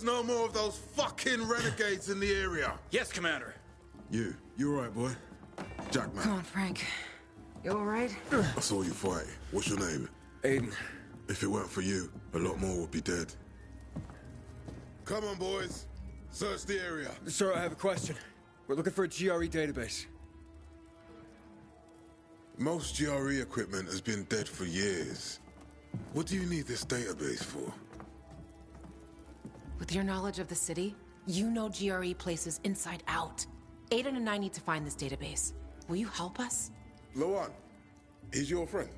No more of those fucking renegades in the area. Yes, Commander. You alright, boy? Jackman. Come on, Frank. You alright? I saw you fight. What's your name? Aiden. If it weren't for you, a lot more would be dead. Come on, boys. Search the area. Sir, I have a question. We're looking for a GRE database. Most GRE equipment has been dead for years. What do you need this database for? With your knowledge of the city, you know GRE places inside out. Aiden and I need to find this database. Will you help us? Lawan, he's your friend.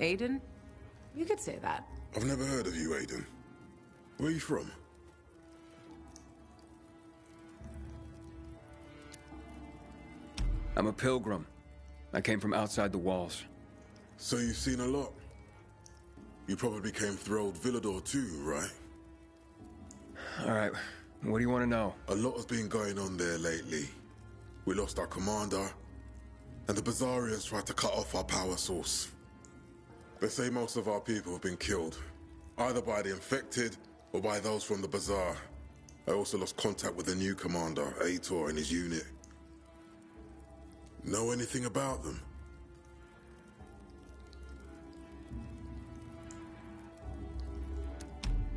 Aiden? You could say that. I've never heard of you, Aiden. Where are you from? I'm a pilgrim. I came from outside the walls. So you've seen a lot. You probably came through Old Villador too, right? All right, what do you want to know? A lot has been going on there lately. We lost our commander, and the Bazaarians tried to cut off our power source. They say most of our people have been killed, either by the infected or by those from the Bazaar. I also lost contact with the new commander, Aitor, and his unit. Know anything about them?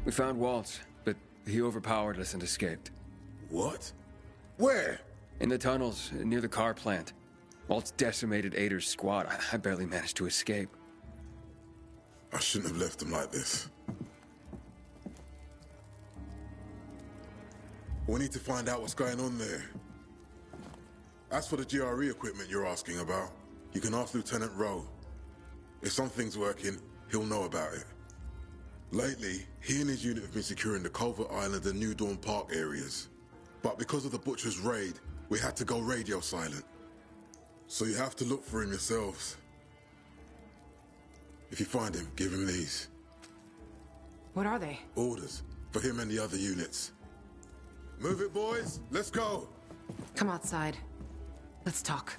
We found Waltz, but he overpowered us and escaped. What? Where? In the tunnels, near the car plant. Waltz decimated Ader's squad. I barely managed to escape. I shouldn't have left them like this. We need to find out what's going on there. As for the GRE equipment you're asking about, you can ask Lieutenant Rowe. If something's working, he'll know about it. Lately, he and his unit have been securing the Culver Island and New Dawn Park areas. But because of the Butcher's raid, we had to go radio silent. So you have to look for him yourselves. If you find him, give him these. What are they? Orders for him and the other units. Move it, boys. Let's go. Come outside. Let's talk.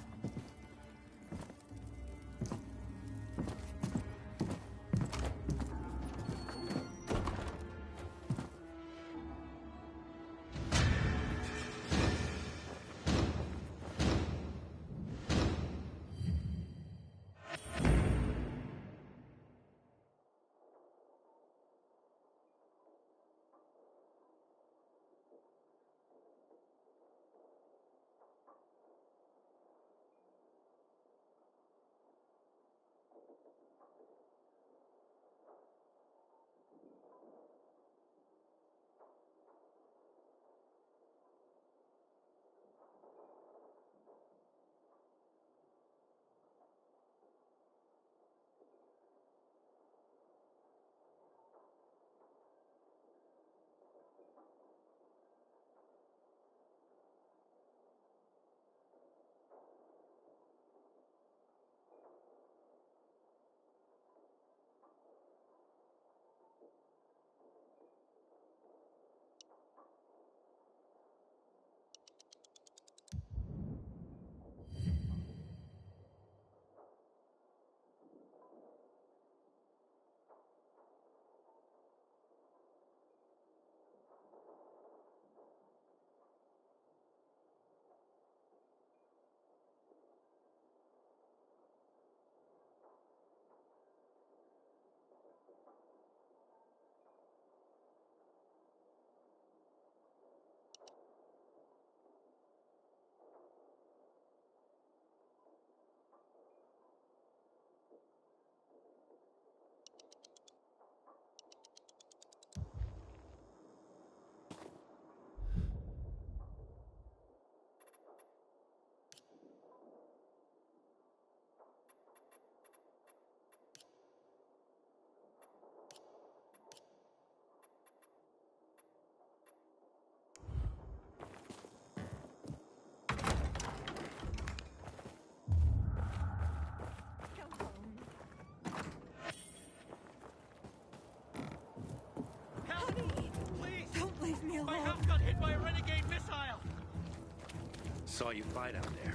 Saw you fight out there.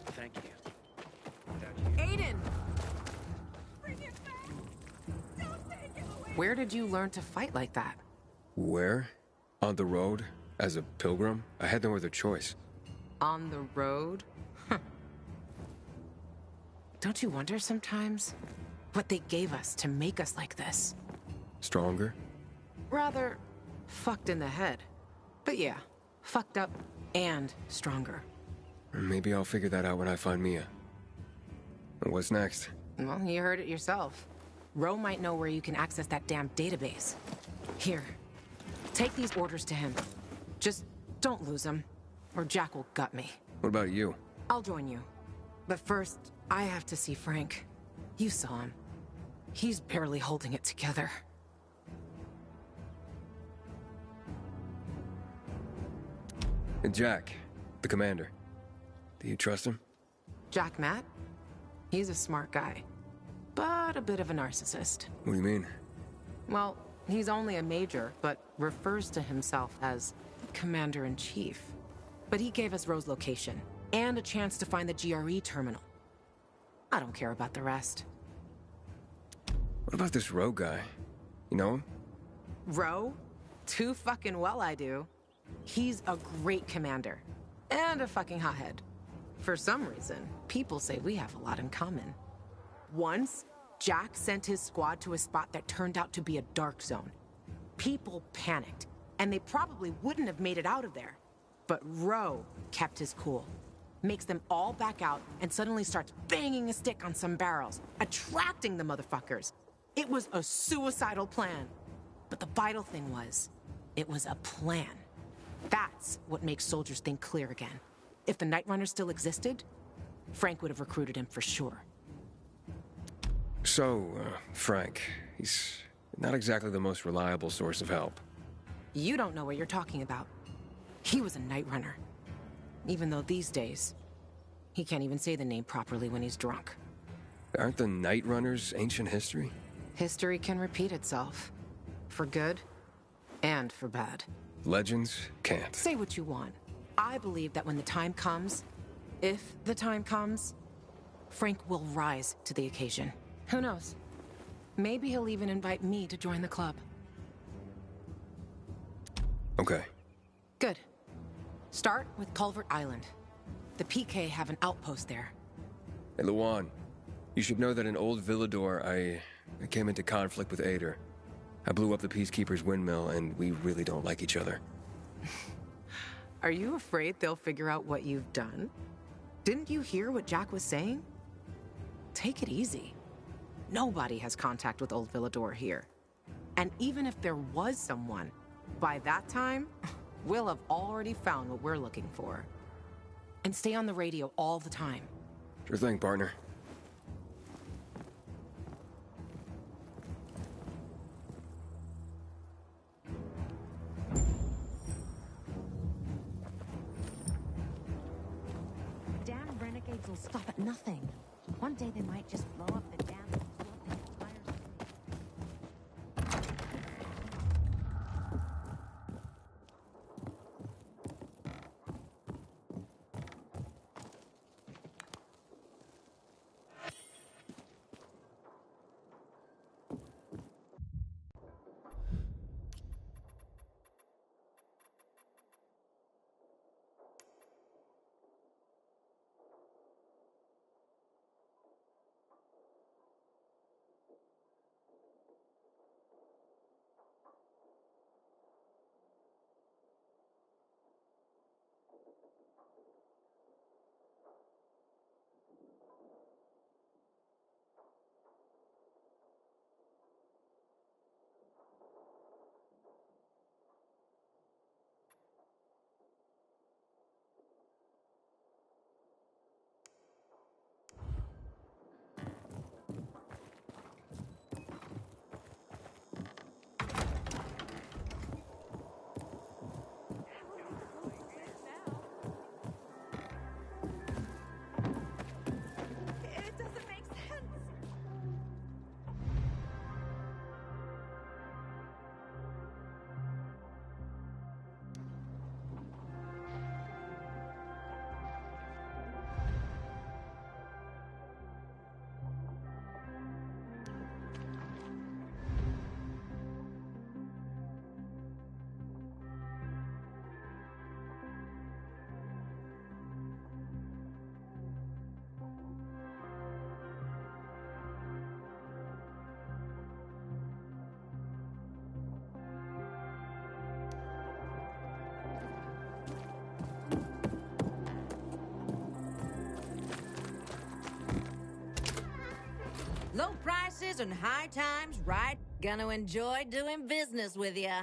Thank you. Aiden! Where did you learn to fight like that? Where? On the road? As a pilgrim? I had no other choice. On the road? Don't you wonder sometimes what they gave us to make us like this? Stronger? Rather fucked in the head. But yeah, fucked up and stronger. Maybe I'll figure that out when I find Mia. What's next? Well, you heard it yourself. Ro might know where you can access that damn database. Here, take these orders to him. Just don't lose them, or Jack will gut me. What about you? I'll join you. But first, I have to see Frank. You saw him. He's barely holding it together. Jack, the commander. Do you trust him? Jack Matt? He's a smart guy, but a bit of a narcissist. What do you mean? Well, he's only a major, but refers to himself as Commander-in-Chief. But he gave us Ro's location, and a chance to find the GRE terminal. I don't care about the rest. What about this Ro guy? You know him? Ro? Too fucking well I do. He's a great commander. And a fucking hothead. For some reason, people say we have a lot in common. Once, Jack sent his squad to a spot that turned out to be a dark zone. People panicked, and they probably wouldn't have made it out of there. But Ro kept his cool. Makes them all back out and suddenly starts banging a stick on some barrels, attracting the motherfuckers. It was a suicidal plan. But the vital thing was, it was a plan. That's what makes soldiers think clear again. If the Night Runner still existed, Frank would have recruited him for sure. So, Frank, he's not exactly the most reliable source of help. You don't know what you're talking about. He was a Night Runner. Even though these days, he can't even say the name properly when he's drunk. Aren't the Night Runners ancient history? History can repeat itself. For good and for bad. Legends can't. Say what you want. I believe that when the time comes, if the time comes, Frank will rise to the occasion. Who knows? Maybe he'll even invite me to join the club. Okay. Good. Start with Culvert Island. The PK have an outpost there. Hey, Luan, you should know that in Old Villador, I came into conflict with Ader. I blew up the Peacekeeper's windmill, and we really don't like each other. Are you afraid they'll figure out what you've done? Didn't you hear what Jack was saying? Take it easy. Nobody has contact with Old Villador here. And even if there was someone, by that time, we'll have already found what we're looking for. And stay on the radio all the time. Sure thing, partner. Damn renegades will stop at nothing. One day they might just blow up the dam and flood the entire city. and high times, right? Gonna enjoy doing business with ya.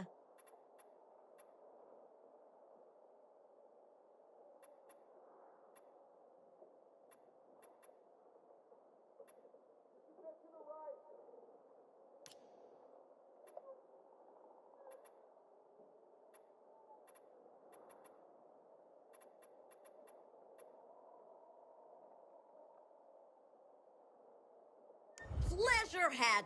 Pleasure had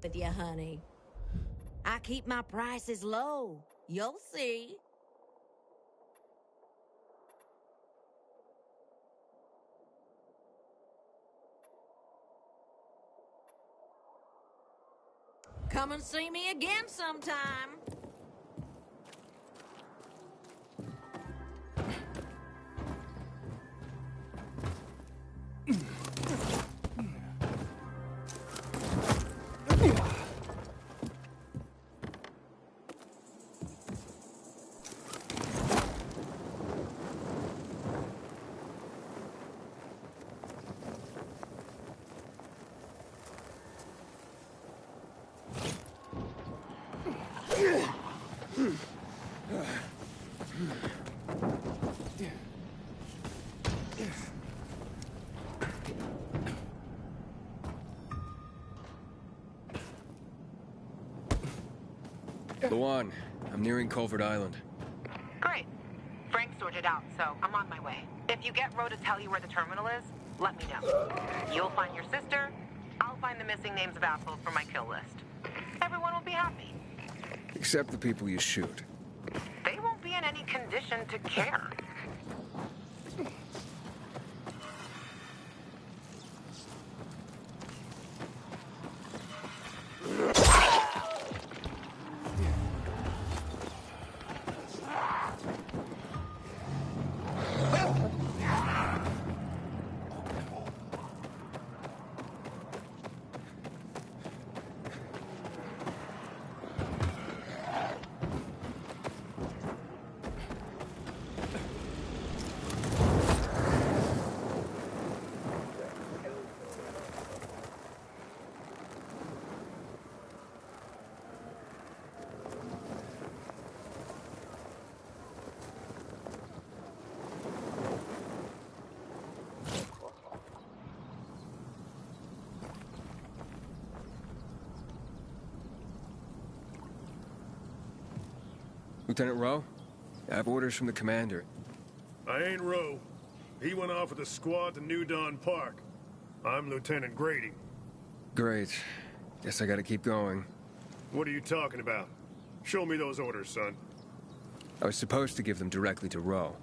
with you, honey. I keep my prices low. You'll see. Come and see me again sometime. Luan, I'm nearing Culvert Island. Great. Frank sorted out, so I'm on my way. If you get Ro to tell you where the terminal is, let me know. You'll find your sister, I'll find the missing names of assholes from my kill list. Everyone will be happy. Except the people you shoot. They won't be in any condition to care. Lieutenant Rowe? I have orders from the commander. I ain't Rowe. He went off with a squad to New Dawn Park. I'm Lieutenant Grady. Great. Guess I gotta keep going. What are you talking about? Show me those orders, son. I was supposed to give them directly to Rowe.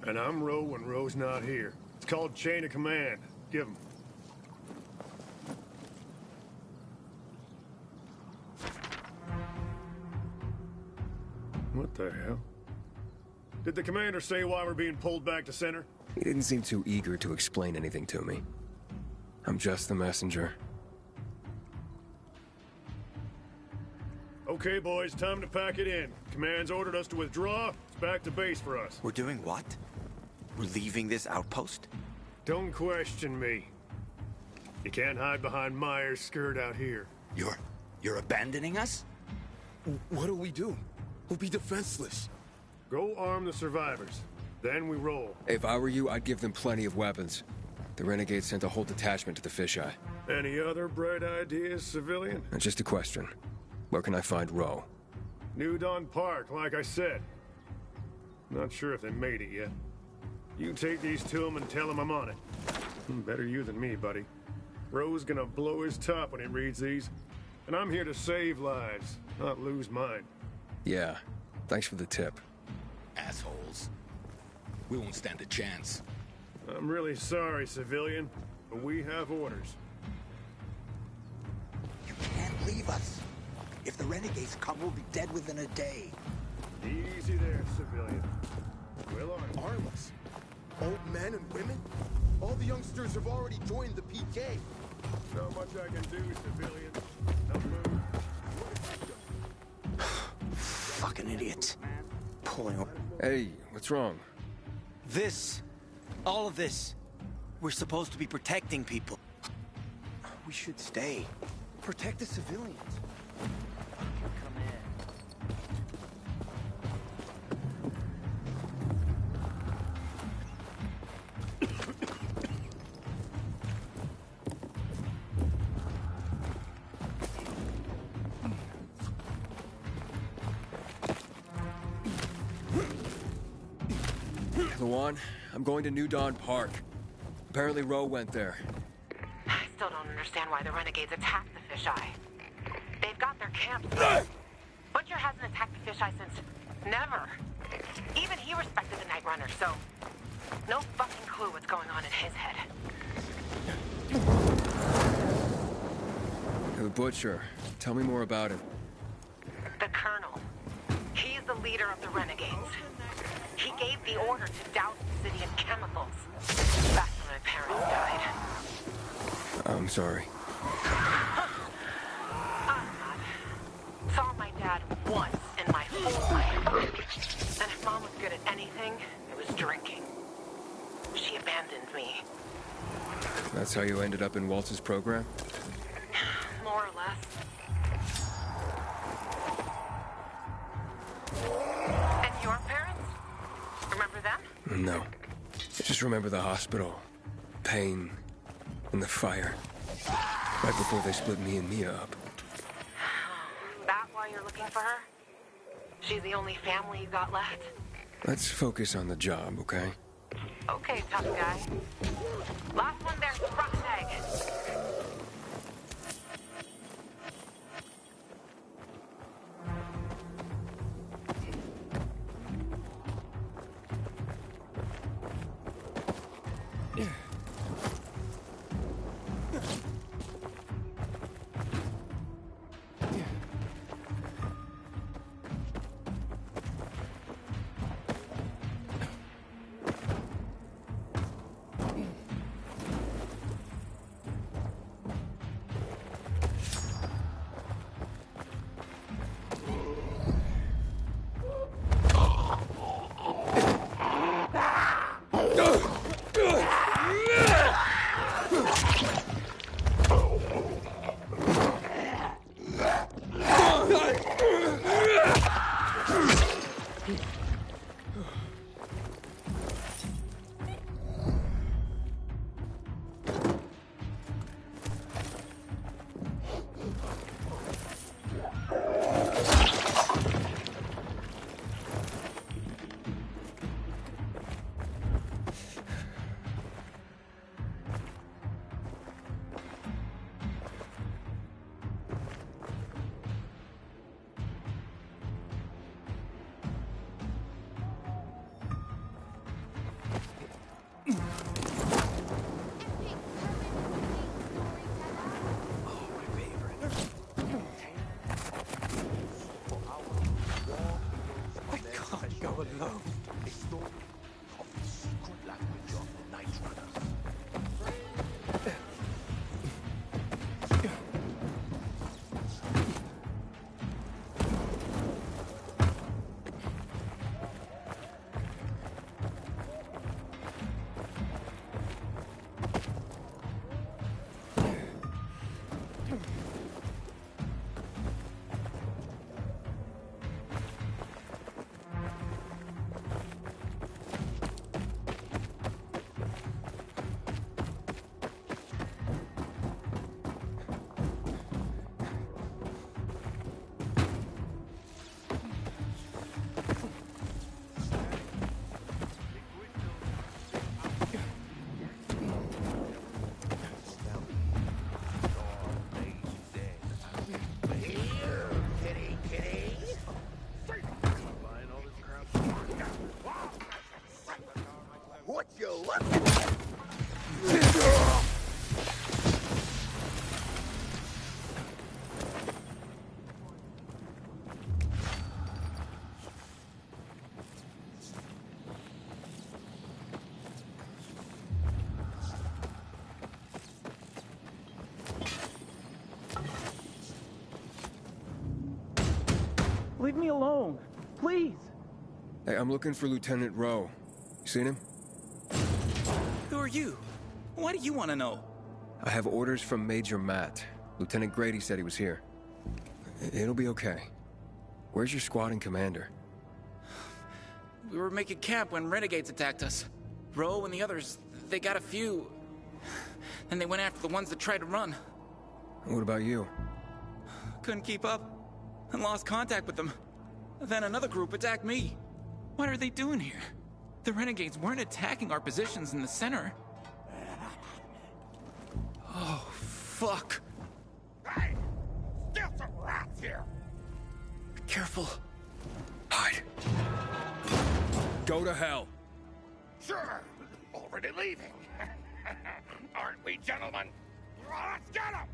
And I'm Rowe when Rowe's not here. It's called chain of command. Give him. What the hell? Did the commander say why we're being pulled back to center? He didn't seem too eager to explain anything to me. I'm just the messenger. Okay, boys, time to pack it in. Command's ordered us to withdraw. It's back to base for us. We're doing what? We're leaving this outpost? Don't question me. You can't hide behind Myers' skirt out here. You're abandoning us? What'll we do? We'll be defenseless. Go arm the survivors. Then we roll. If I were you, I'd give them plenty of weapons. The Renegades sent a whole detachment to the fisheye. Any other bright ideas, civilian? Just a question. Where can I find Rowe? New Dawn Park, like I said. Not sure if they made it yet. You take these to him and tell him I'm on it. Better you than me, buddy. Rowe's gonna blow his top when he reads these. And I'm here to save lives, not lose mine. Yeah. Thanks for the tip. Assholes. We won't stand a chance. I'm really sorry, civilian, but we have orders. You can't leave us. If the Renegades come, we'll be dead within a day. Easy there, civilian. We'll Arm us. Old men and women? All the youngsters have already joined the PK. Not much I can do, civilian. Now move. Fucking idiots. Pulling. Hey, what's wrong? This. All of this. We're supposed to be protecting people. We should stay. Protect the civilians. Come in. Lawan, I'm going to New Dawn Park. Apparently Roe went there. I still don't understand why the renegades attacked the fisheye. They've got their camp. Butcher hasn't attacked the fisheye since never. Even he respected the Night Runner, so no fucking clue what's going on in his head. The Butcher. Tell me more about him. The Colonel. He's the leader of the renegades. He gave the order to douse the city in chemicals. Back when my parents died. I'm sorry. I'm not. Saw my dad once in my whole life. And if Mom was good at anything, it was drinking. She abandoned me. That's how you ended up in Waltz's program? More or less. And your parents? Remember them? No. I just remember the hospital. Pain. And the fire. Right before they split me and Mia up. That why you're looking for her? She's the only family you got left? Let's focus on the job, okay? Okay, tough guy. Last one there's the front tag. Leave me alone, please. Hey, I'm looking for Lieutenant Rowe. You seen him? Who are you? Why do you want to know? I have orders from Major Matt. Lieutenant Grady said he was here. It'll be okay. Where's your squad and commander? We were making camp when renegades attacked us. Rowe and the others, they got a few. Then they went after the ones that tried to run. What about you? Couldn't keep up and lost contact with them. Then another group attacked me. What are they doing here? The renegades weren't attacking our positions in the center. Oh, fuck. Hey! Still some rats here! Careful. Hide. Go to hell. Sure! Already leaving. Aren't we, gentlemen? Let's get him!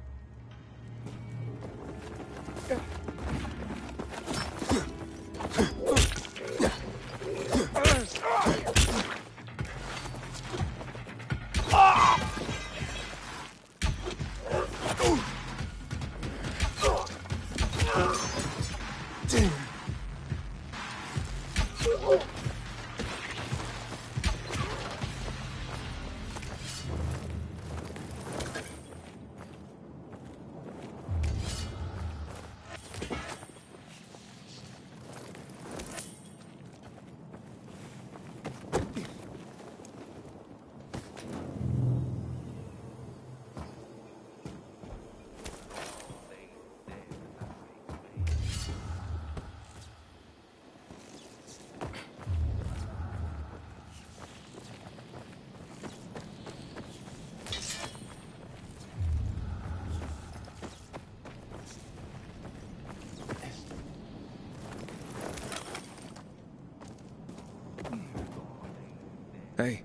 Hey.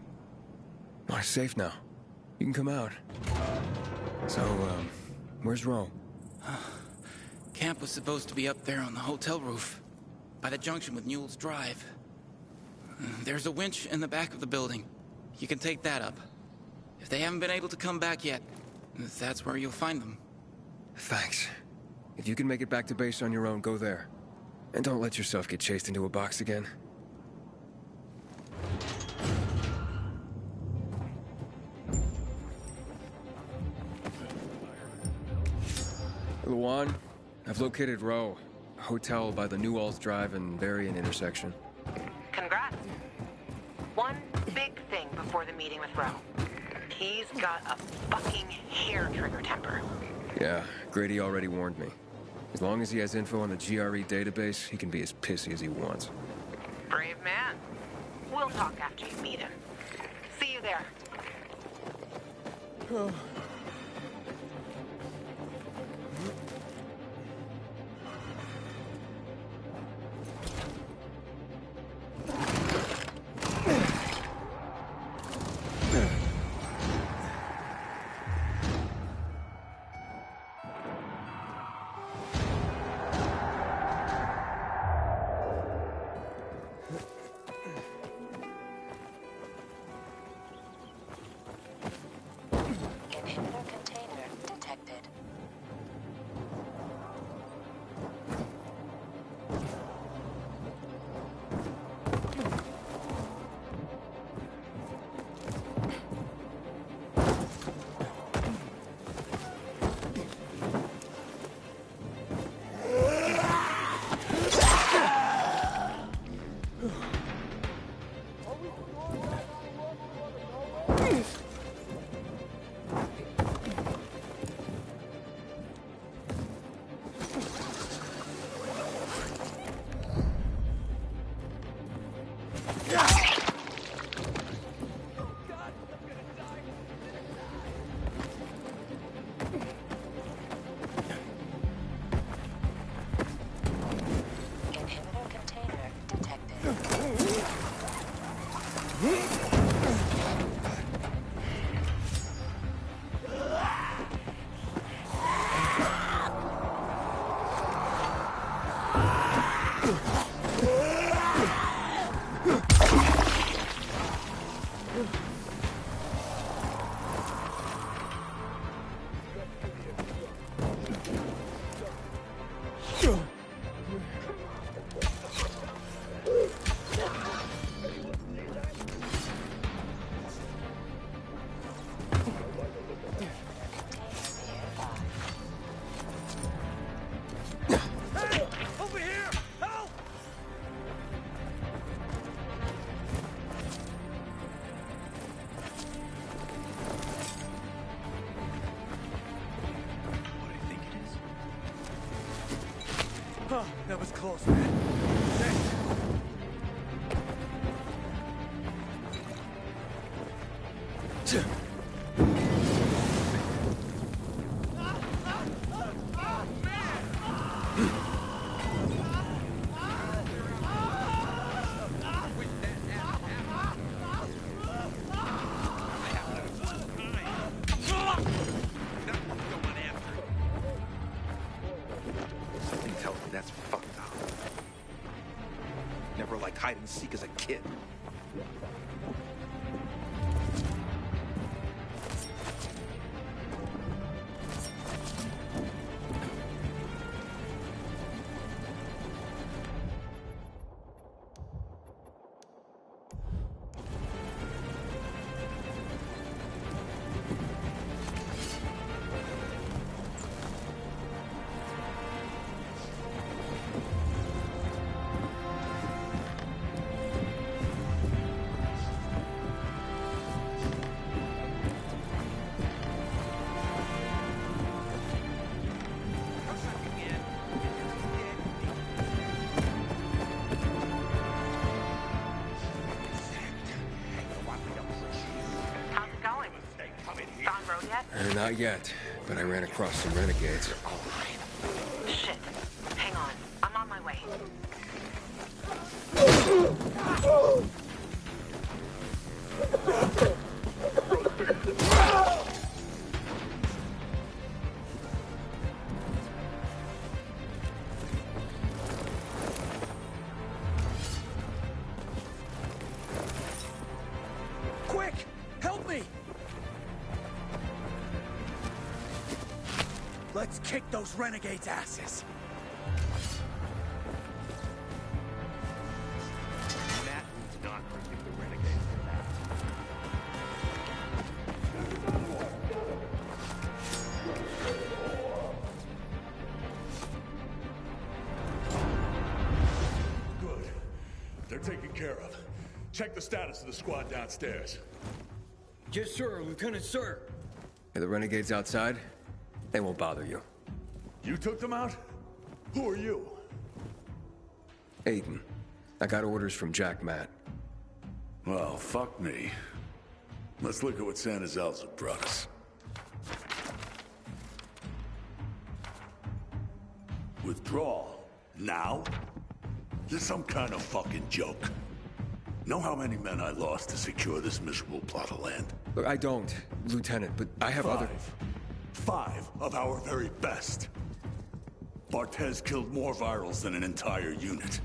Oh, it's safe now. You can come out. So, where's Rowe? Camp was supposed to be up there on the hotel roof, by the junction with Newell's Drive. There's a winch in the back of the building. You can take that up. If they haven't been able to come back yet, that's where you'll find them. Thanks. If you can make it back to base on your own, go there. And don't let yourself get chased into a box again. Luan, I've located Rowe. A hotel by the Newell's Drive and Varian intersection. Congrats. One big thing before the meeting with Rowe. He's got a fucking hair-trigger temper. Yeah, Grady already warned me. As long as he has info on the GRE database, he can be as pissy as he wants. Brave man. We'll talk after you meet him. See you there. Oh, that was close, man. Shit. Something tells me that's fucked up. Never liked hide and seek as a kid. Not yet, but I ran across some renegades. Shit. Hang on. I'm on my way. Quick! Help me! Let's kick those renegades' asses. Matt needs not forgive the renegades for that. Good. They're taken care of. Check the status of the squad downstairs. Yes, sir, Lieutenant, sir. Are the renegades outside? They won't bother you. You took them out? Who are you? Aiden. I got orders from Jack Matt. Well, fuck me. Let's look at what Santa Zelza brought us. Withdrawal? Now? This is some kind of fucking joke. Know how many men I lost to secure this miserable plot of land? Look, I don't, Lieutenant, but I have other... 5 of our very best. Bartez killed more virals than an entire unit.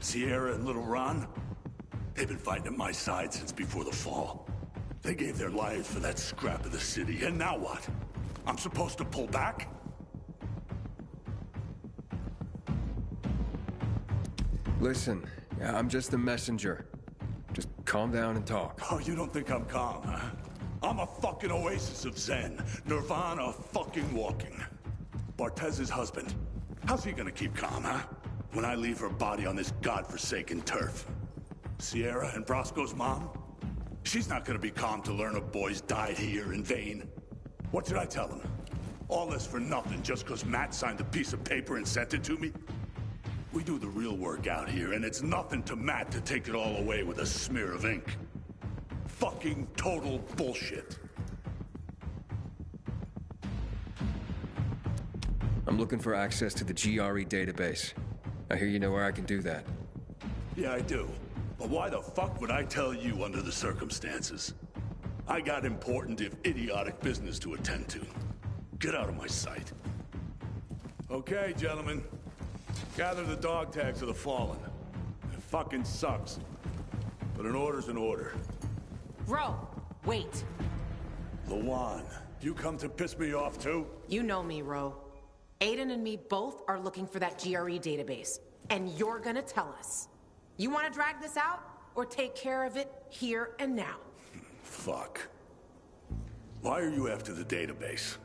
Sierra and Little Ron, they've been fighting at my side since before the fall. They gave their lives for that scrap of the city, and now what? I'm supposed to pull back? Listen, I'm just the messenger. Just calm down and talk. Oh, you don't think I'm calm, huh? I'm a fucking oasis of zen. Nirvana fucking walking. Bartez's husband. How's he gonna keep calm, huh? When I leave her body on this godforsaken turf. Sierra and Brosco's mom? She's not gonna be calm to learn her boys died here in vain. What did I tell him? All this for nothing just because Matt signed a piece of paper and sent it to me? We do the real work out here, and it's nothing to Matt to take it all away with a smear of ink. Fucking total bullshit. I'm looking for access to the GRE database. I hear you know where I can do that. Yeah, I do. But why the fuck would I tell you under the circumstances? I got important, if idiotic, business to attend to. Get out of my sight. Okay, gentlemen. Gather the dog tags of the fallen. It fucking sucks. But an order's an order. Ro, wait. Lawan, you come to piss me off too? You know me, Ro. Aiden and me both are looking for that GRE database. And you're gonna tell us. You wanna drag this out? Or take care of it here and now? Fuck. Why are you after the database?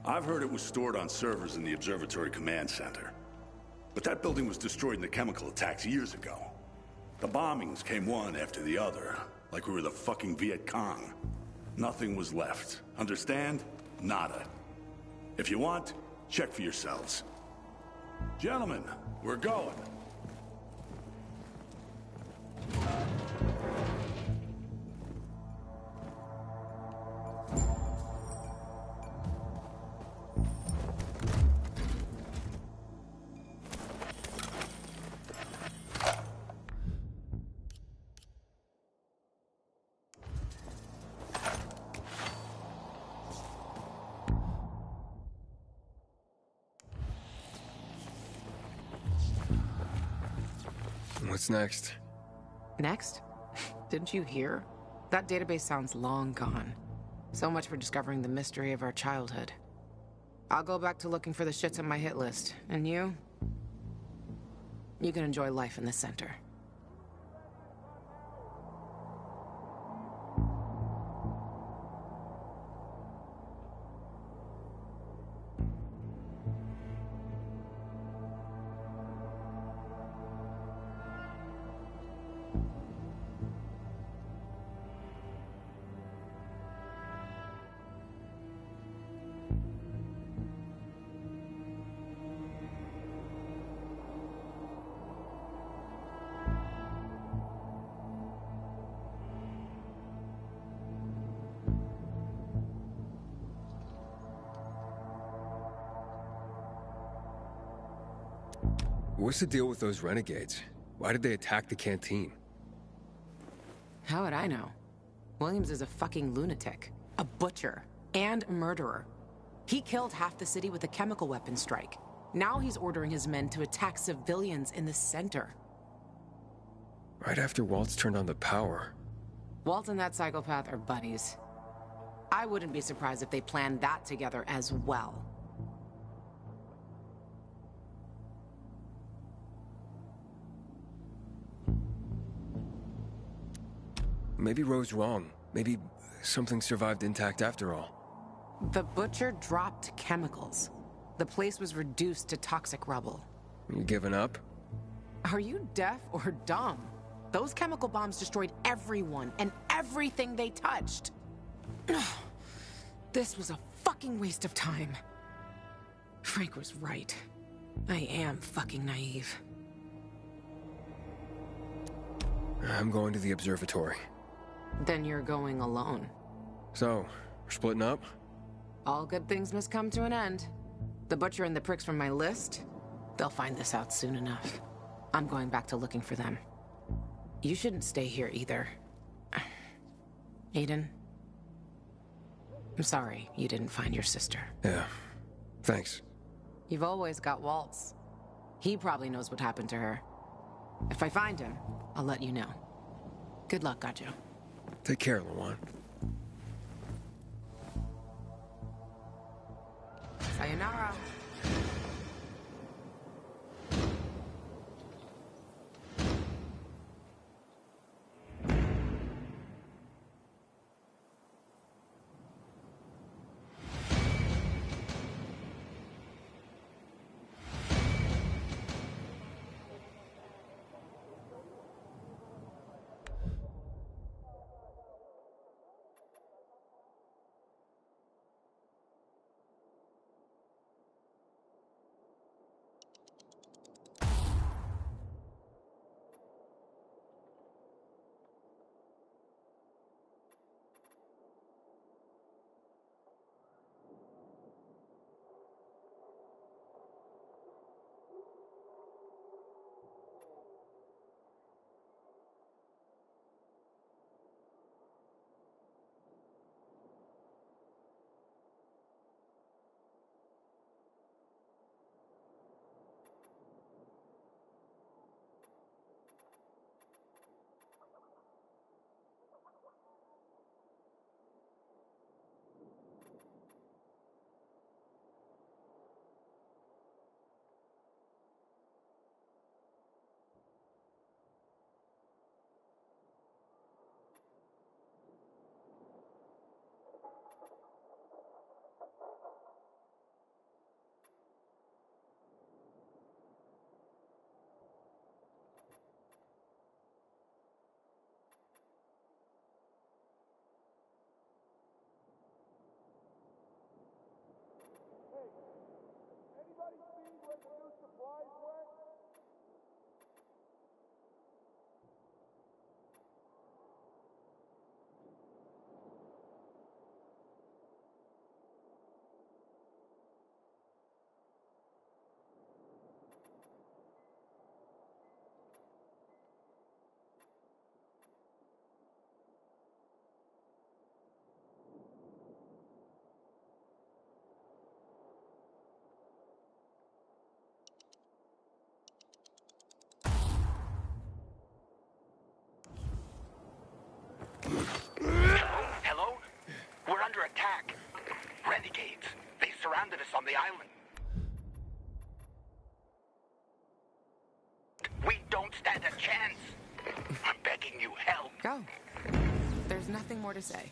I've heard it was stored on servers in the Observatory Command Center. But that building was destroyed in the chemical attacks years ago. The bombings came one after the other, like we were the fucking Viet Cong. Nothing was left. Understand? Nada. If you want, check for yourselves. Gentlemen, we're going. What's next? Next? Didn't you hear? That database sounds long gone. So much for discovering the mystery of our childhood. I'll go back to looking for the shits on my hit list. And you? You can enjoy life in the center. What's the deal with those renegades? Why did they attack the canteen? How would I know? Williams is a fucking lunatic, a butcher, and a murderer. He killed half the city with a chemical weapon strike. Now he's ordering his men to attack civilians in the center. Right after Waltz turned on the power. Walt and that psychopath are buddies. I wouldn't be surprised if they planned that together as well. Maybe Ro's wrong. Maybe something survived intact after all. The butcher dropped chemicals. The place was reduced to toxic rubble. You giving up? Are you deaf or dumb? Those chemical bombs destroyed everyone and everything they touched. This was a fucking waste of time. Frank was right. I am fucking naive. I'm going to the observatory. Then you're going alone. So, we're splitting up? All good things must come to an end. The butcher and the pricks from my list, they'll find this out soon enough. I'm going back to looking for them. You shouldn't stay here either. Aiden, I'm sorry you didn't find your sister. Yeah, thanks. You've always got Waltz. He probably knows what happened to her. If I find him, I'll let you know. Good luck, Gajo. Take care, Lawan. Sayonara. Renegades. They surrounded us on the island. We don't stand a chance. I'm begging you, help. Go. There's nothing more to say.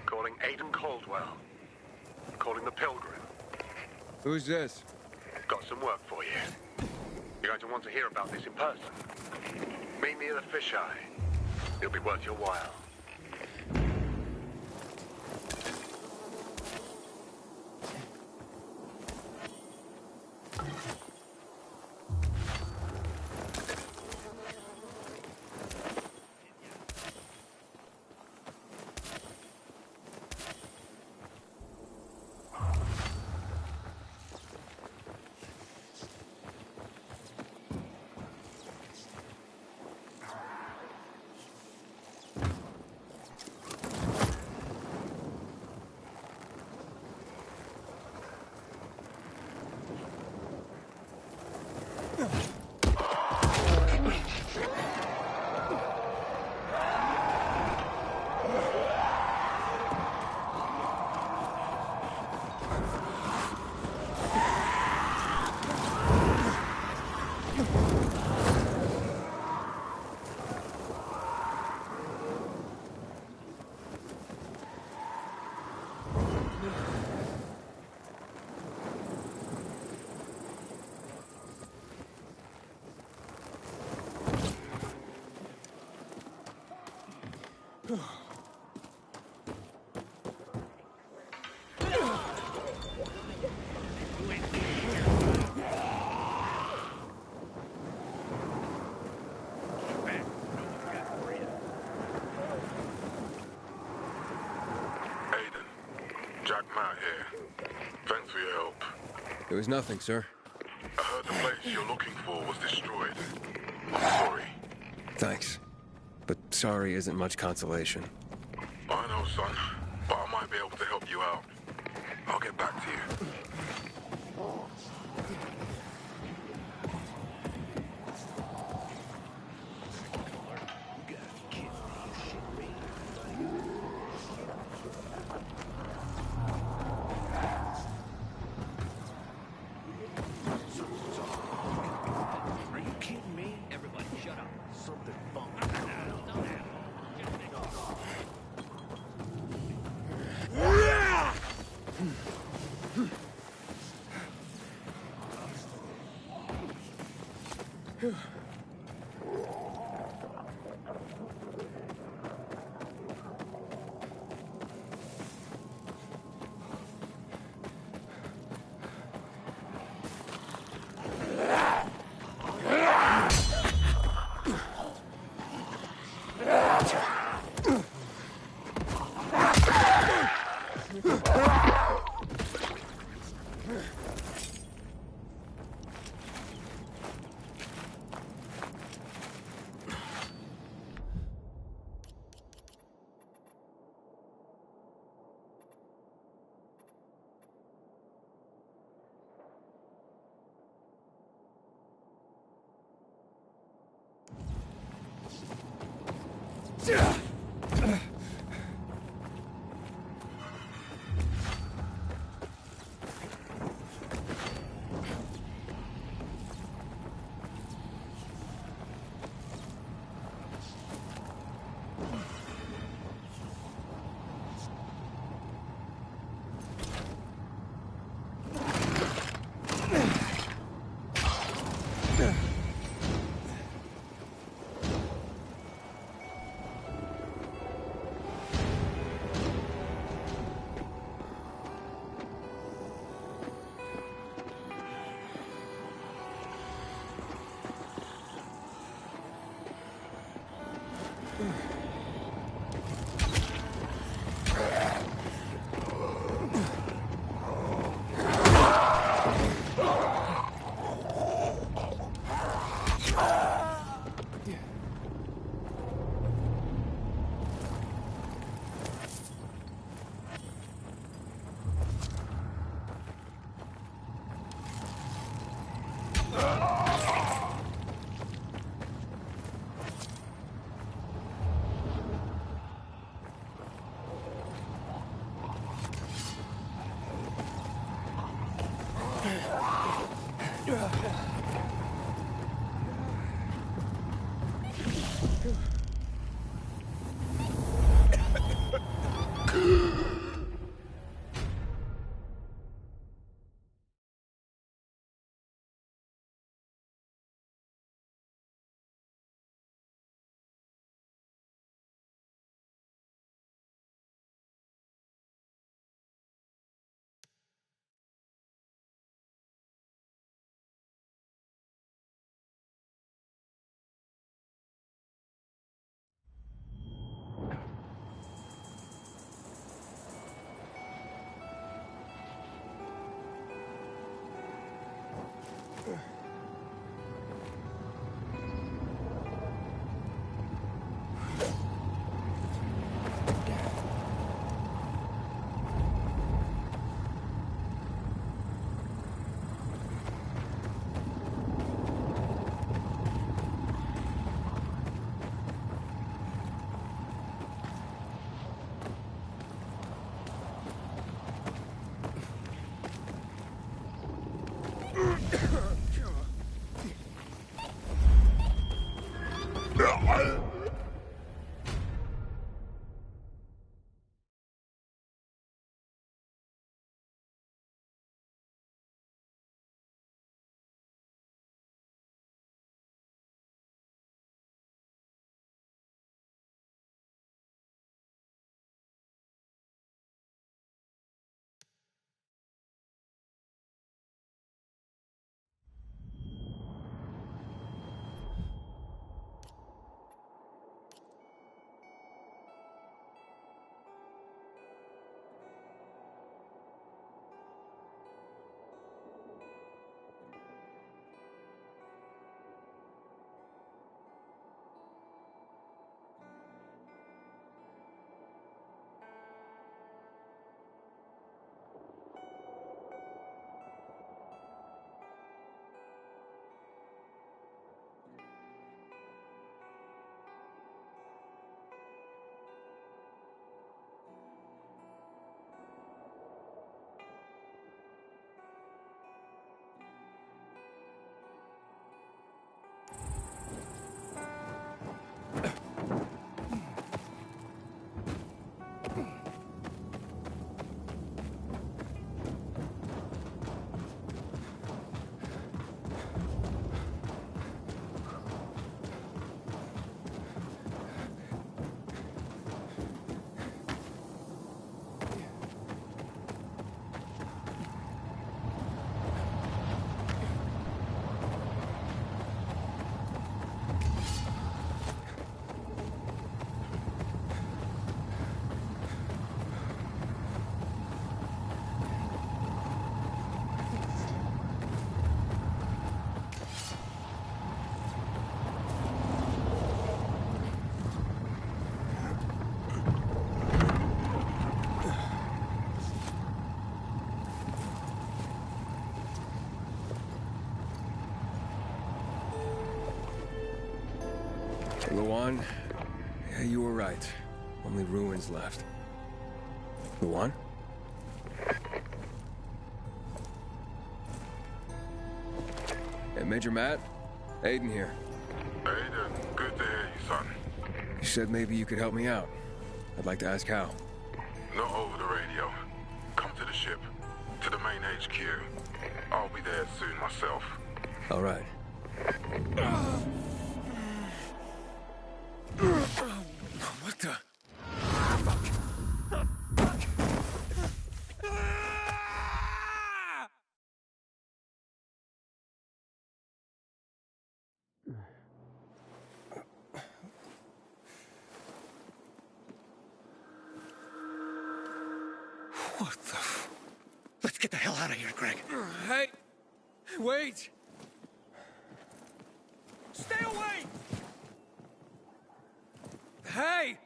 Calling Aiden Caldwell. Calling the Pilgrim. Who's this? Got some work for you. You're going to want to hear about this in person. Meet me at the Fisheye. It'll be worth your while. Jack Matt here. Thanks for your help. It was nothing, sir. I heard the place you're looking for was destroyed. I'm sorry. Thanks. But sorry isn't much consolation. I know, son. But I might be able to help you out. I'll get back to you. Luan, You were right. Only ruins left. Go on. Hey, Major Matt? Aiden here. Aiden, good to hear you, son. You said maybe you could help me out. I'd like to ask how. Not over the radio. Come to the ship. To the main HQ. I'll be there soon myself. All right. What the? What the? Let's get the hell out of here, Greg. Hey! Wait! Stay away! Hey!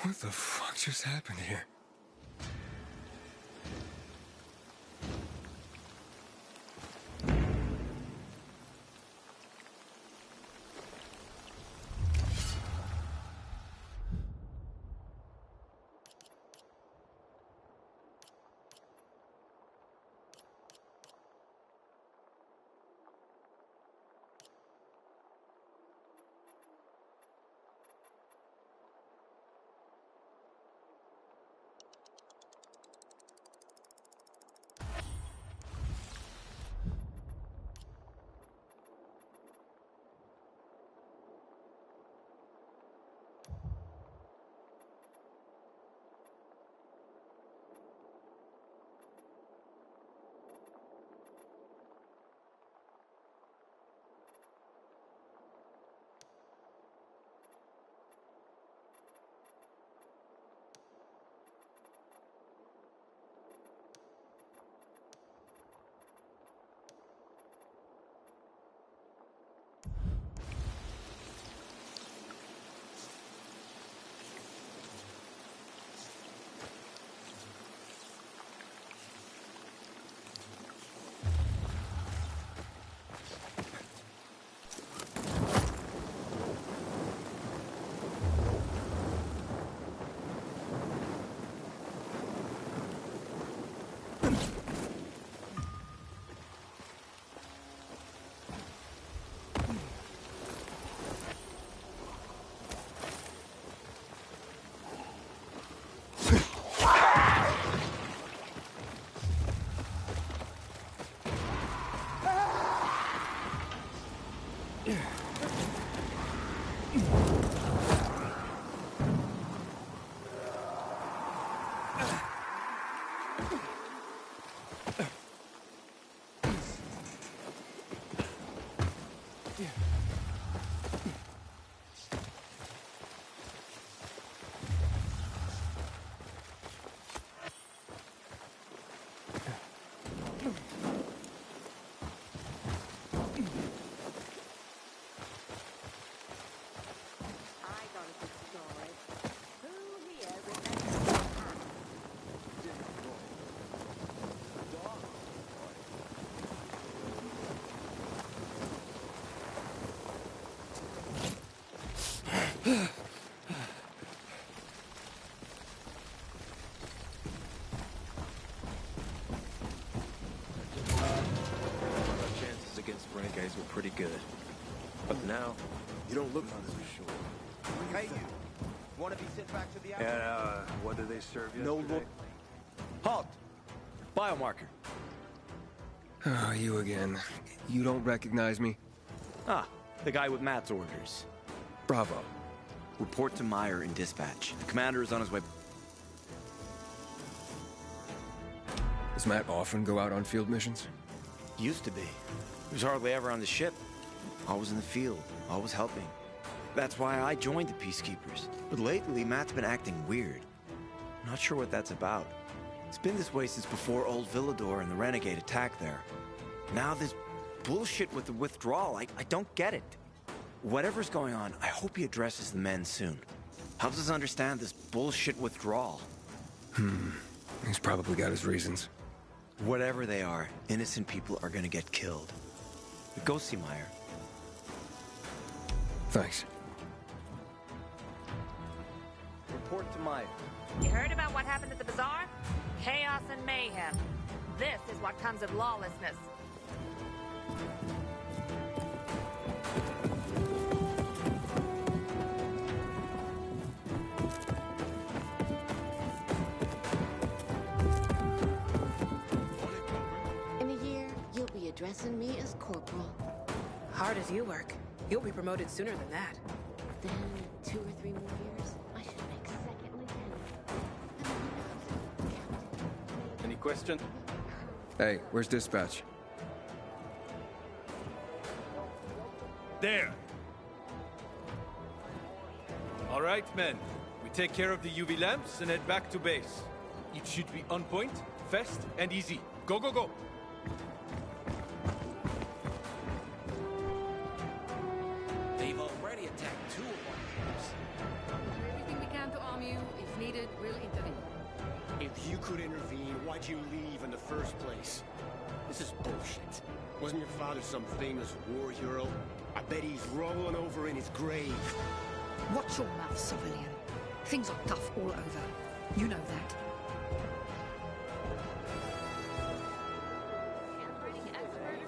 What the fuck just happened here? Chances against Renegades were pretty good. But now, You don't look on this sure. Hey, you. Want to be sent back to the and what did they serve yesterday? No look. Halt! Biomarker. Oh, you again. You don't recognize me? Ah, the guy with Matt's orders. Bravo. Report to Meyer in dispatch. The commander is on his way. Does Matt often go out on field missions? Used to be. He was hardly ever on the ship. Always in the field, always helping. That's why I joined the Peacekeepers. But lately, Matt's been acting weird. Not sure what that's about. It's been this way since before old Villador and the Renegade attack there. Now this bullshit with the withdrawal, I don't get it. Whatever's going on, I hope he addresses the men soon. Helps us understand this bullshit withdrawal. He's probably got his reasons. Whatever they are, innocent people are gonna get killed. Go see Meyer. Thanks. report to Maya. You heard about what happened at the bazaar? Chaos and mayhem. This is what comes of lawlessness. In a year, you'll be addressing me as Corporal. Hard as you work, you'll be promoted sooner than that. Then 2 or 3 more years, I should make second lieutenant. Any question? Hey, where's dispatch? There! All right, men. We take care of the UV lamps and head back to base. It should be on point, fast, and easy. Go, go, go! They've already attacked 2 of our camps. Everything we can to arm you. If needed, we'll intervene. If you could intervene, why'd you leave in the first place? This is bullshit. Wasn't your father some famous war hero? I bet he's rolling over in his grave. Watch your mouth, civilian. Things are tough all over. You know that.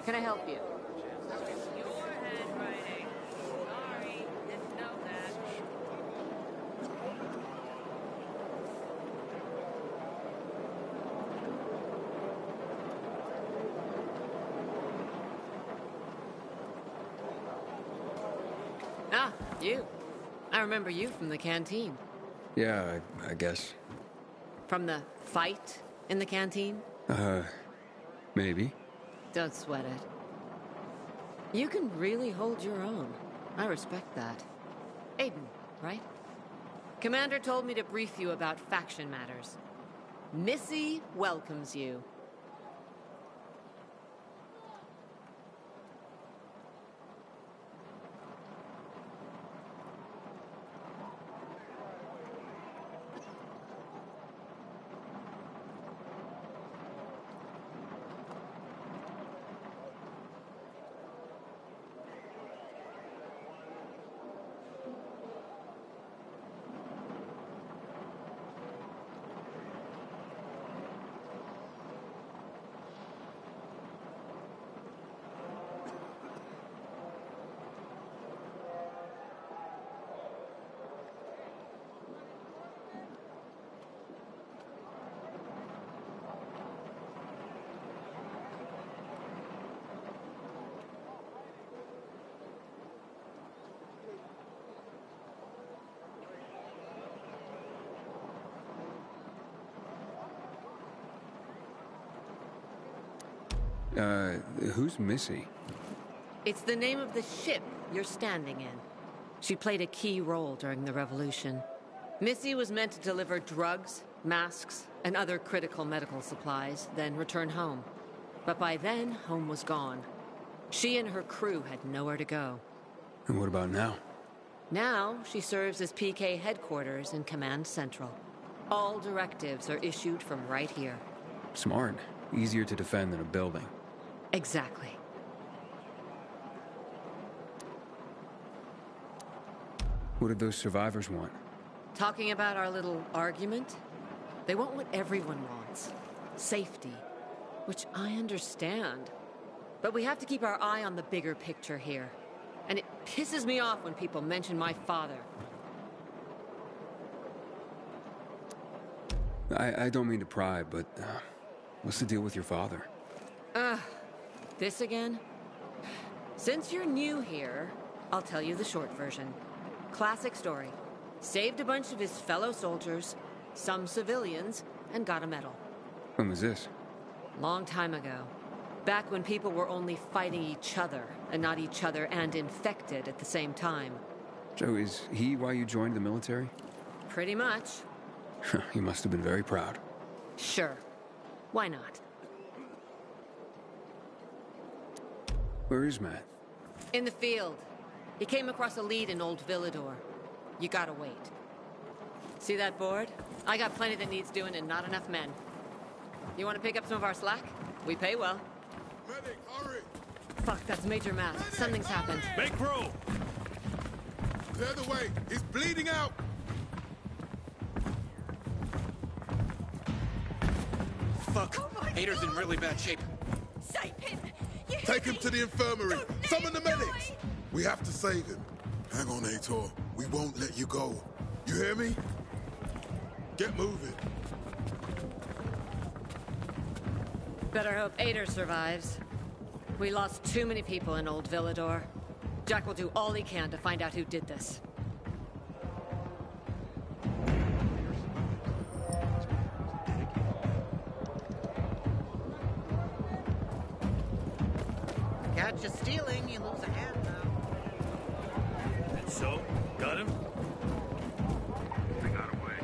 Can I help you? Ah, you. I remember you from the canteen. Yeah, I guess. From the fight in the canteen? Maybe. Don't sweat it. You can really hold your own. I respect that. Aiden, right? Commander told me to brief you about faction matters. Missy welcomes you. Who's Missy? It's the name of the ship you're standing in. She played a key role during the revolution. Missy was meant to deliver drugs, masks, and other critical medical supplies, then return home. But by then, home was gone. She and her crew had nowhere to go. And what about now? Now, she serves as PK headquarters in Command Central. All directives are issued from right here. Smart. Easier to defend than a building. Exactly. What did those survivors want? Talking about our little argument? They want what everyone wants. Safety. Which I understand. But we have to keep our eye on the bigger picture here. And it pisses me off when people mention my father. I don't mean to pry, but what's the deal with your father? This again? Since you're new here, I'll tell you the short version. Classic story. Saved a bunch of his fellow soldiers, some civilians, and got a medal. When was this? Long time ago. Back when people were only fighting each other, and not each other and infected at the same time. Joe, is he why you joined the military? Pretty much. He must have been very proud. Sure. Why not? Where is Matt? In the field. He came across a lead in Old Villador. You gotta wait. See that board? I got plenty that needs doing and not enough men. You want to pick up some of our slack? We pay well. Medic, hurry! Fuck, that's Major Matt. Something's happened. Make room! Clear the way! He's bleeding out! Fuck! Ader's in really bad shape. Save him! Take him to the infirmary! Summon the medics! We have to save him. Hang on, Aitor. We won't let you go. You hear me? Get moving. Better hope Ader survives. We lost too many people in Old Villador. Jack will do all he can to find out who did this. Catch you stealing, you lose a hand now. And so, got him? They got away.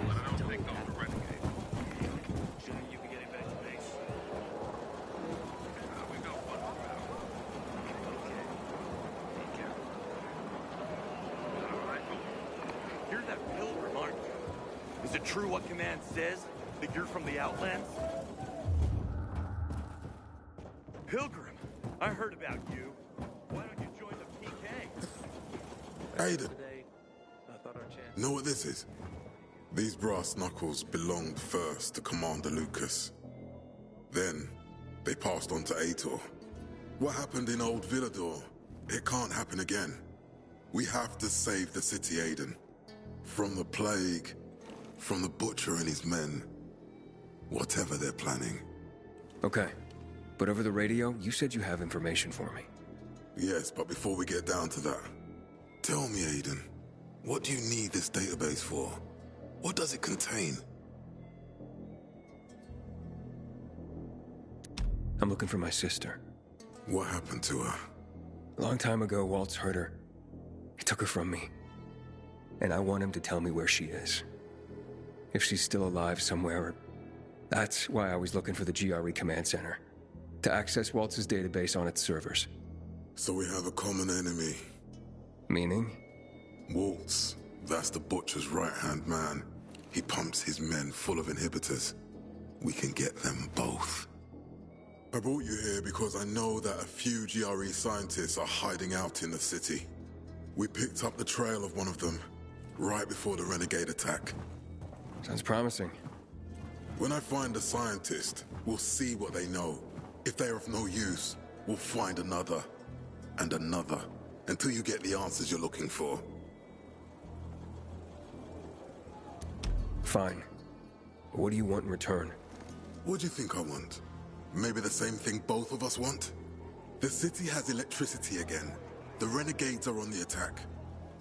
But I don't think those are renegades. Shouldn't you be getting back to base? We got one more out. Be careful. All right? You're that pilgrim, aren't you? Is it true what Command says? That you're from the Outlands? Pilgrim, I heard about you. Why don't you join the PK? Aiden. Know what this is? These brass knuckles belonged first to Commander Lucas. Then, they passed on to Aitor. What happened in Old Villador, it can't happen again. We have to save the city, Aiden. From the plague, from the Butcher and his men. Whatever they're planning. Okay. But over the radio, you said you have information for me. Yes, but before we get down to that, tell me, Aiden, what do you need this database for? What does it contain? I'm looking for my sister. What happened to her? A long time ago, Waltz hurt her. He took her from me. And I want him to tell me where she is. If she's still alive somewhere. That's why I was looking for the GRE command center. To access Waltz's database on its servers. So we have a common enemy. Meaning? Waltz. That's the Butcher's right-hand man. He pumps his men full of inhibitors. We can get them both. I brought you here because I know that a few GRE scientists are hiding out in the city. We picked up the trail of one of them, right before the Renegade attack. Sounds promising. When I find a scientist, we'll see what they know. If they are of no use, we'll find another, and another, until you get the answers you're looking for. Fine. What do you want in return? What do you think I want? Maybe the same thing both of us want? The city has electricity again. The Renegades are on the attack.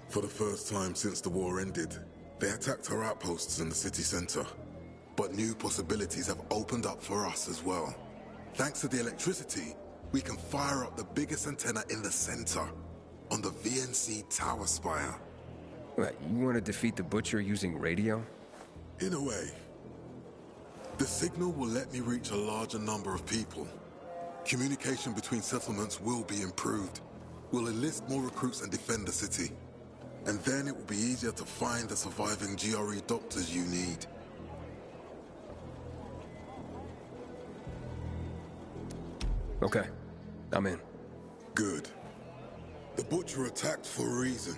For the first time since the war ended, they attacked our outposts in the city center. But new possibilities have opened up for us as well. Thanks to the electricity, we can fire up the biggest antenna in the center, on the VNC tower spire. What, you want to defeat the Butcher using radio? In a way. The signal will let me reach a larger number of people. Communication between settlements will be improved. We'll enlist more recruits and defend the city. And then it will be easier to find the surviving GRE doctors you need. Okay, I'm in. Good. The Butcher attacked for a reason.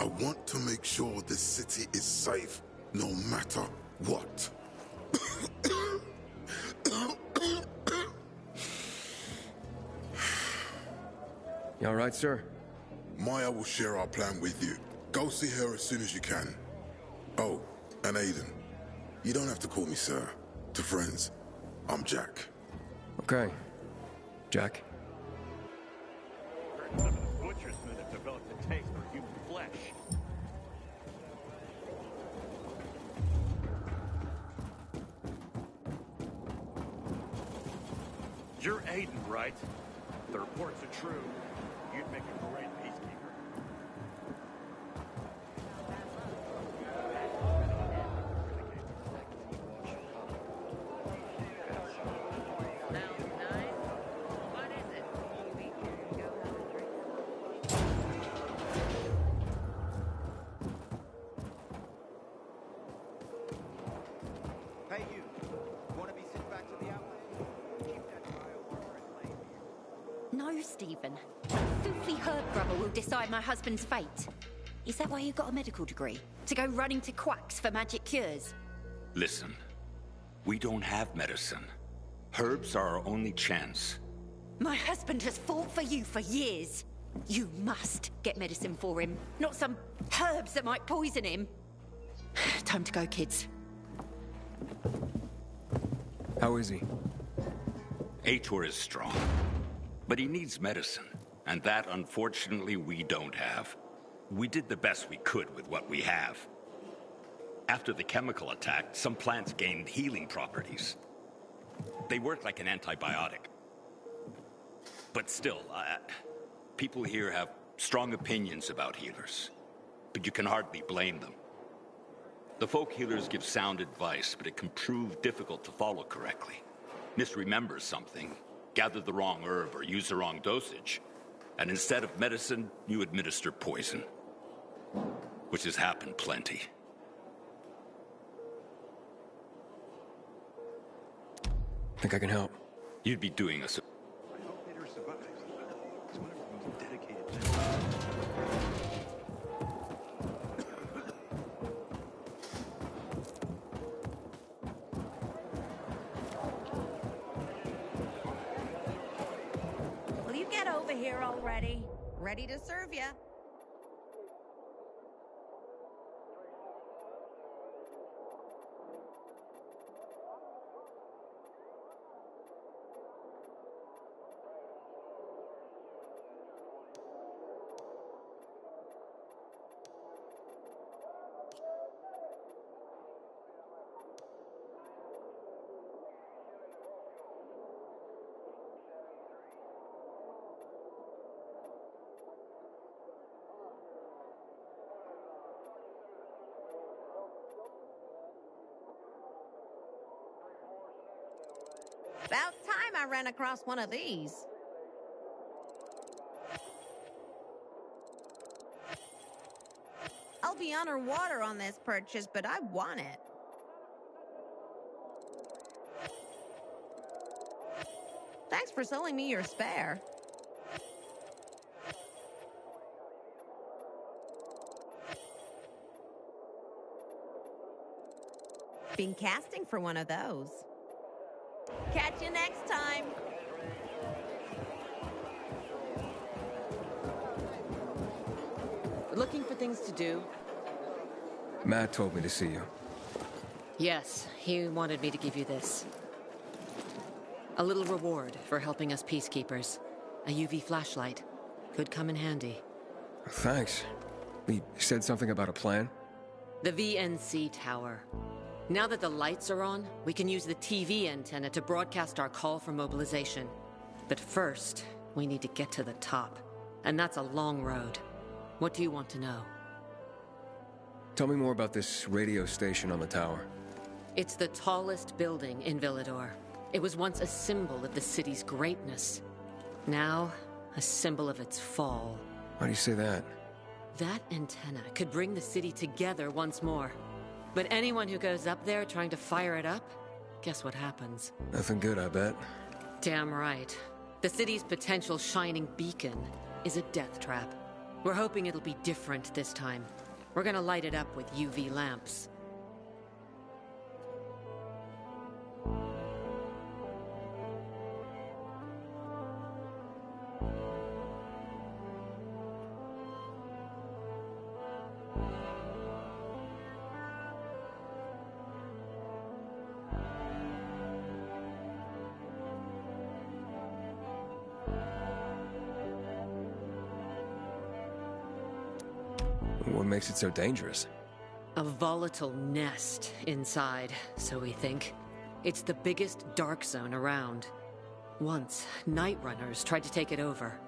I want to make sure this city is safe, no matter what. You all right, sir? Maya will share our plan with you. Go see her as soon as you can. Oh, and Aiden, you don't have to call me sir. To friends, I'm Jack. Okay. Jack? Some of the Butcher's men have developed a taste for human flesh. You're Aiden, right? The reports are true. You'd make a great peacekeeper. Hey, you. Want to be sent back to the Outlands? Keep that biomarker at bay. No, Stephen. Filthy herb grubber will decide my husband's fate. Is that why you got a medical degree? To go running to quacks for magic cures? Listen, We don't have medicine. Herbs are our only chance. My husband has fought for you for years. You must get medicine for him, not some herbs that might poison him. Time to go, kids. How is he? Aitor is strong, but he needs medicine, and that, unfortunately, we don't have. We did the best we could with what we have. After the chemical attack, some plants gained healing properties. They work like an antibiotic. But still, people here have strong opinions about healers, but you can hardly blame them. The folk healers give sound advice, but it can prove difficult to follow correctly. Misremember something, gather the wrong herb, or use the wrong dosage, and instead of medicine, you administer poison. Which has happened plenty. Think I can help? You'd be doing us. I hope Peter survives. It's one of our most dedicated. Will you get over here already? Ready to serve ya. About time I ran across one of these. I'll be underwater on this purchase, but I want it. Thanks for selling me your spare. Been casting for one of those. Catch you next time. Looking for things to do? Matt told me to see you. Yes, he wanted me to give you this. A little reward for helping us peacekeepers. A UV flashlight. Could come in handy. Thanks. He said something about a plan? The VNC tower. Now that the lights are on, we can use the TV antenna to broadcast our call for mobilization. But first, we need to get to the top. And that's a long road. What do you want to know? Tell me more about this radio station on the tower. It's the tallest building in Villedor. It was once a symbol of the city's greatness. Now, a symbol of its fall. Why do you say that? That antenna could bring the city together once more. But anyone who goes up there trying to fire it up, guess what happens? Nothing good, I bet. Damn right. The city's potential shining beacon is a death trap. We're hoping it'll be different this time. We're gonna light it up with UV lamps. What makes it so dangerous? A volatile nest inside, so we think. It's the biggest dark zone around. Once, Night Runners tried to take it over.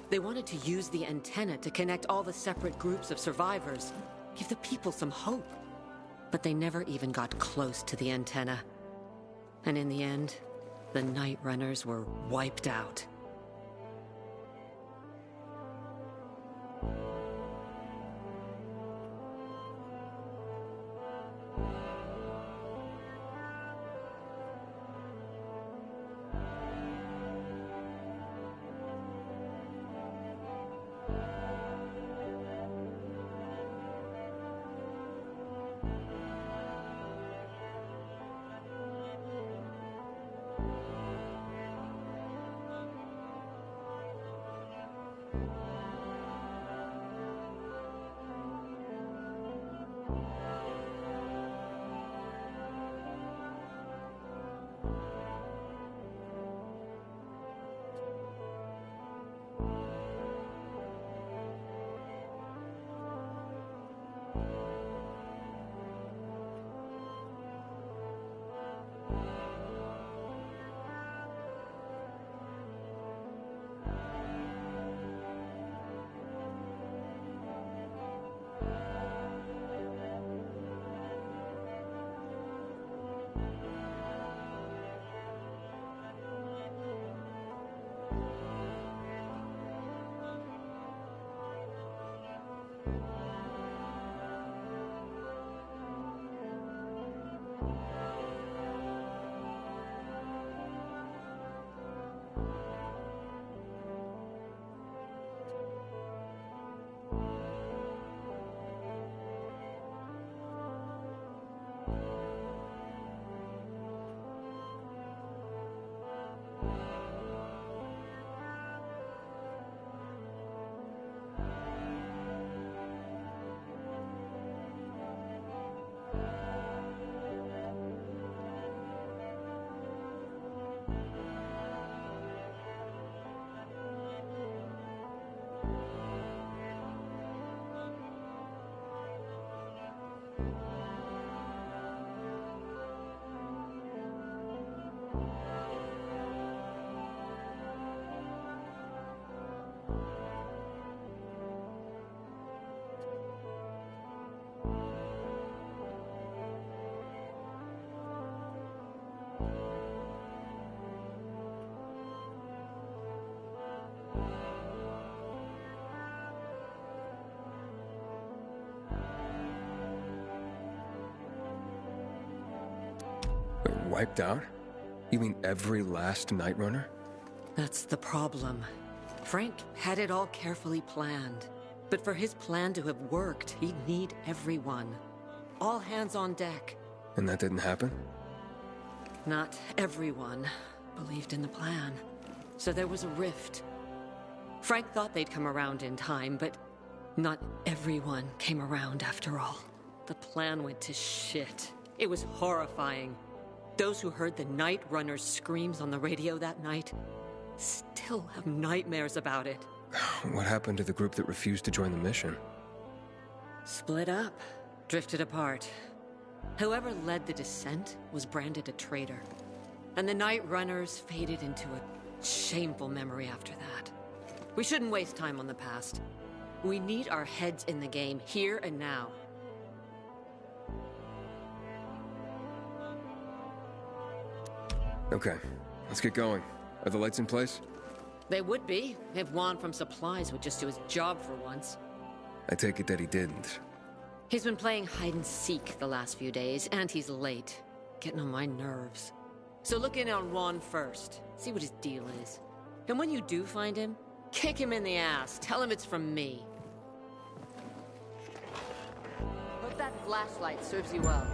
They wanted to use the antenna to connect all the separate groups of survivors, give the people some hope. But they never even got close to the antenna. And in the end, the Night Runners were wiped out. Wiped out? You mean every last Night Runner? That's the problem. Frank had it all carefully planned. But for his plan to have worked, he'd need everyone. All hands on deck. And that didn't happen? Not everyone believed in the plan. So there was a rift. Frank thought they'd come around in time, but not everyone came around after all. The plan went to shit. It was horrifying. Those who heard the Night Runner's screams on the radio that night still have nightmares about it. What happened to the group that refused to join the mission? Split up, drifted apart. Whoever led the descent was branded a traitor. And the Night Runners faded into a shameful memory after that. We shouldn't waste time on the past. We need our heads in the game, here and now. Okay, let's get going. Are the lights in place? They would be, if Juan from Supplies would just do his job for once. I take it that he didn't. He's been playing hide-and-seek the last few days, and he's late. Getting on my nerves. So look in on Juan first. See what his deal is. And when you do find him, kick him in the ass. Tell him it's from me. Hope that flashlight serves you well.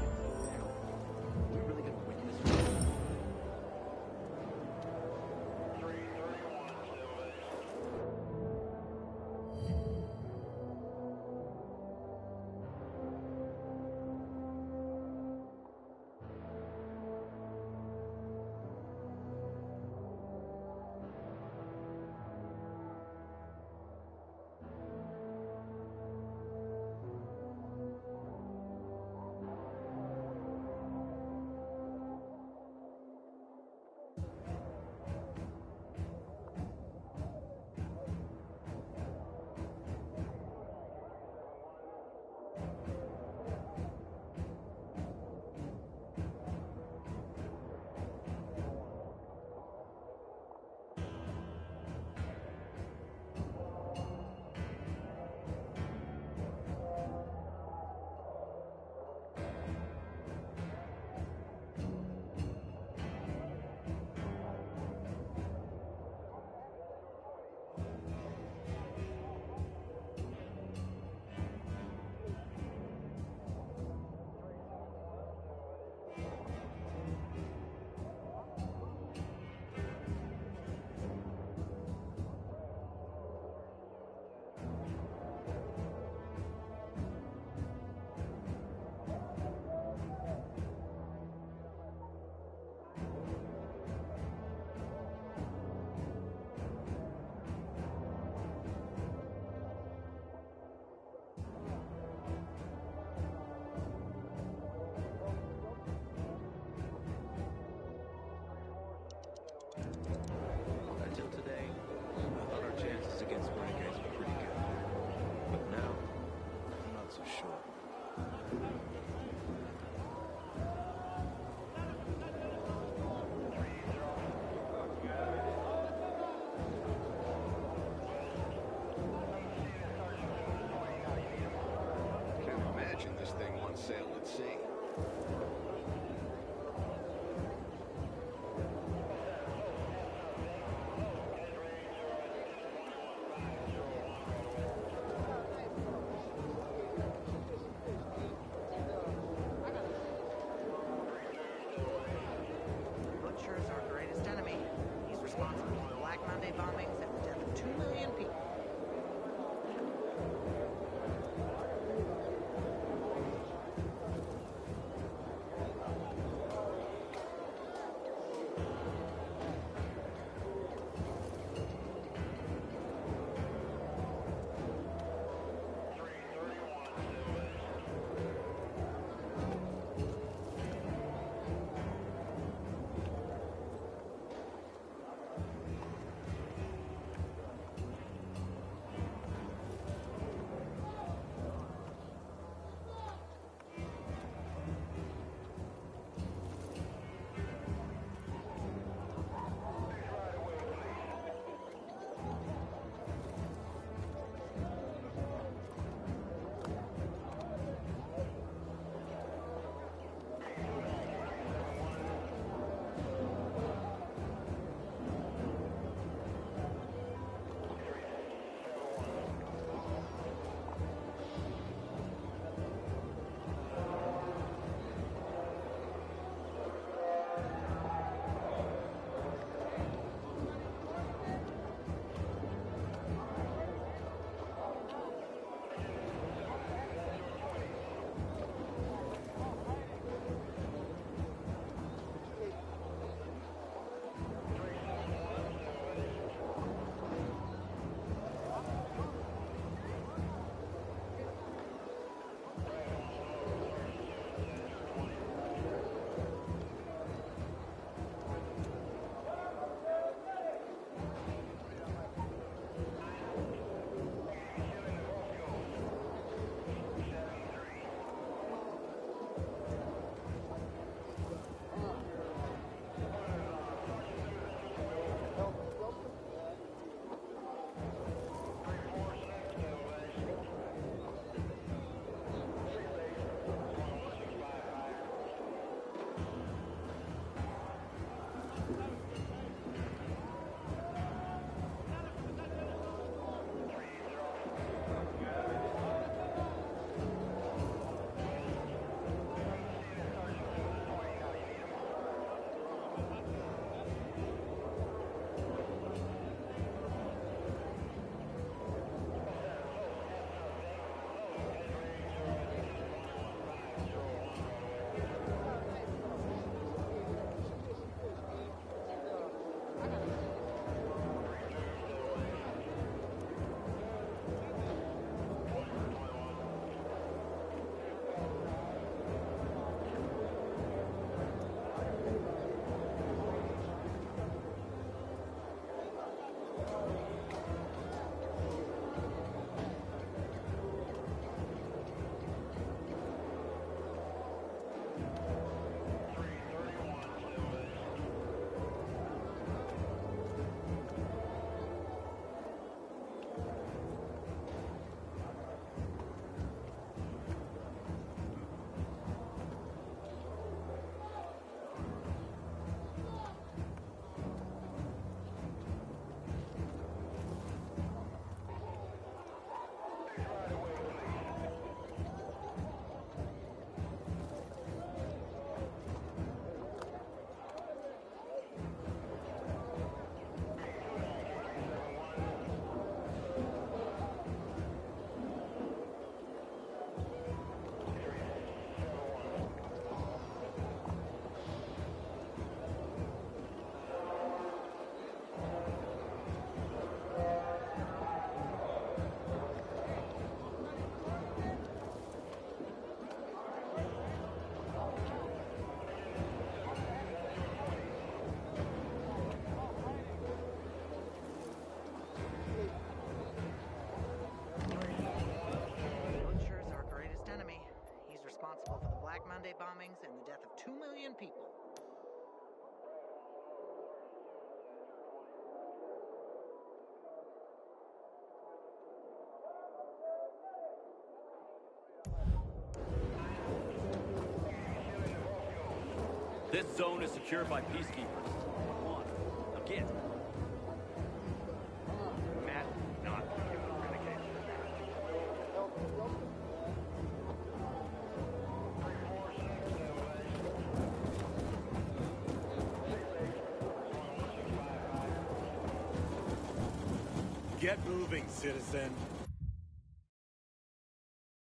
Black Monday bombings and the death of 2 million people. This zone is secured by peacekeepers. Come on, now get. Matt, not renegade. Get moving, citizen.